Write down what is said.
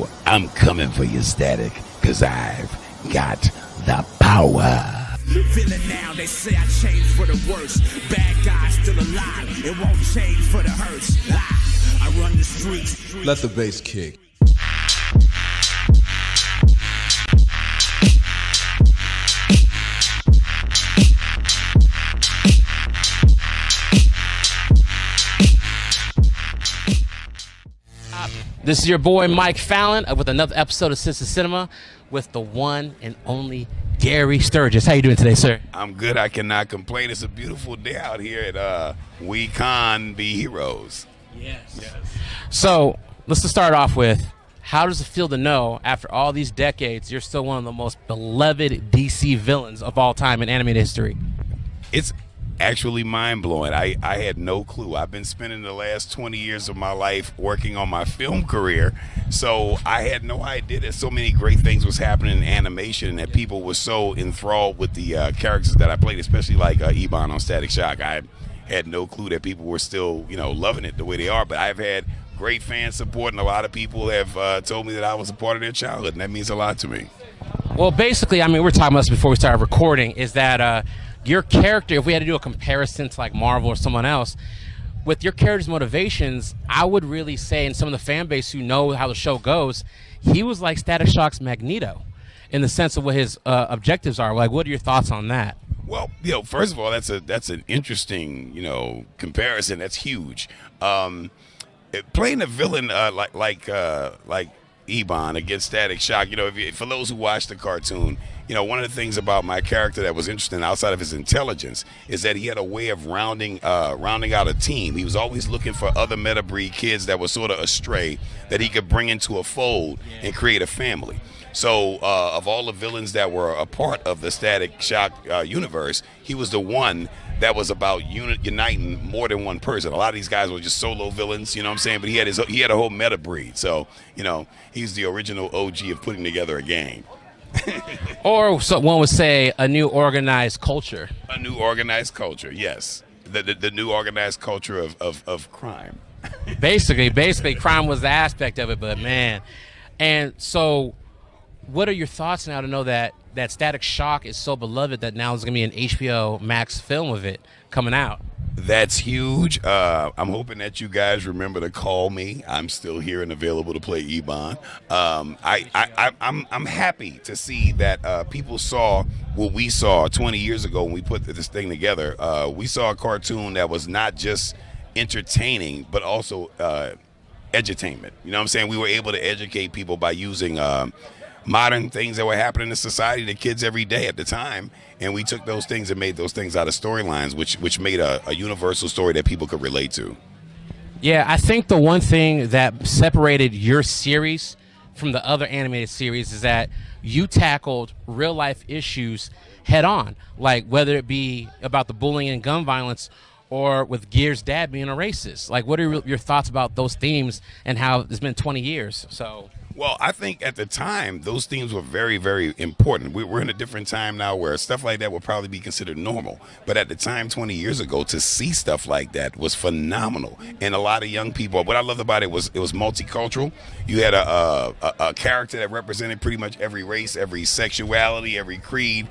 Yo, I'm coming for you, Static, because I've got the power. Feeling now, they say I changed for the worst. Bad guys still alive, it won't change for the hurts. I run the streets. Let the bass kick. This is your boy Mike Fallon with another episode of Sister Cinema with the one and only Gary Sturgis. How you doing today, sir? I'm good. I cannot complain. It's a beautiful day out here at We Con Be Heroes. Yes. So let's just start off with, how does it feel to know after all these decades you're still one of the most beloved DC villains of all time in animated history? It's actually mind-blowing. I had no clue. I've been spending the last 20 years of my life working on my film career, so I had no idea that so many great things was happening in animation and that people were so enthralled with the characters that I played, especially like Ebon on Static Shock. I had no clue that people were still, loving it the way they are, but I've had great fan support, and a lot of people have told me that I was a part of their childhood, and that means a lot to me. Well, basically, we were talking about this before we started recording, is that your character, if we had to do a comparison to like Marvel or someone else, with your character's motivations, I would really say, and some of the fan base who know how the show goes, he was like Static Shock's Magneto in the sense of what his objectives are. Like, what are your thoughts on that? Well, first of all, that's an interesting, comparison. That's huge. Playing a villain like Ebon against Static Shock, for those who watch the cartoon, one of the things about my character that was interesting outside of his intelligence is that he had a way of rounding out a team. He was always looking for other meta-breed kids that were sort of astray that he could bring into a fold and create a family. So of all the villains that were a part of the Static Shock universe, he was the one that was about uniting more than one person. A lot of these guys were just solo villains, you know what I'm saying? But he had a whole meta breed. So, he's the original OG of putting together a gang. Or so one would say, a new organized culture. A new organized culture, yes. The new organized culture of crime. Basically, crime was the aspect of it, but man. And so, what are your thoughts now to know that Static Shock is so beloved that now there's going to be an HBO Max film of it coming out? That's huge. I'm hoping that you guys remember to call me. I'm still here and available to play Ebon. I'm happy to see that people saw what we saw 20 years ago when we put this thing together. We saw a cartoon that was not just entertaining, but also edutainment. You know what I'm saying? We were able to educate people by using modern things that were happening in society to kids every day at the time, and we took those things and made those things out of storylines, which made a universal story that people could relate to. Yeah, I think the one thing that separated your series from the other animated series is that you tackled real life issues head on, like whether it be about the bullying and gun violence or with Gear's dad being a racist. Like, what are your thoughts about those themes and how it's been 20 years? Well, I think at the time, those themes were very, very important. We're in a different time now where stuff like that would probably be considered normal. But at the time, 20 years ago, to see stuff like that was phenomenal. And a lot of young people, what I loved about it was multicultural. You had a character that represented pretty much every race, every sexuality, every creed.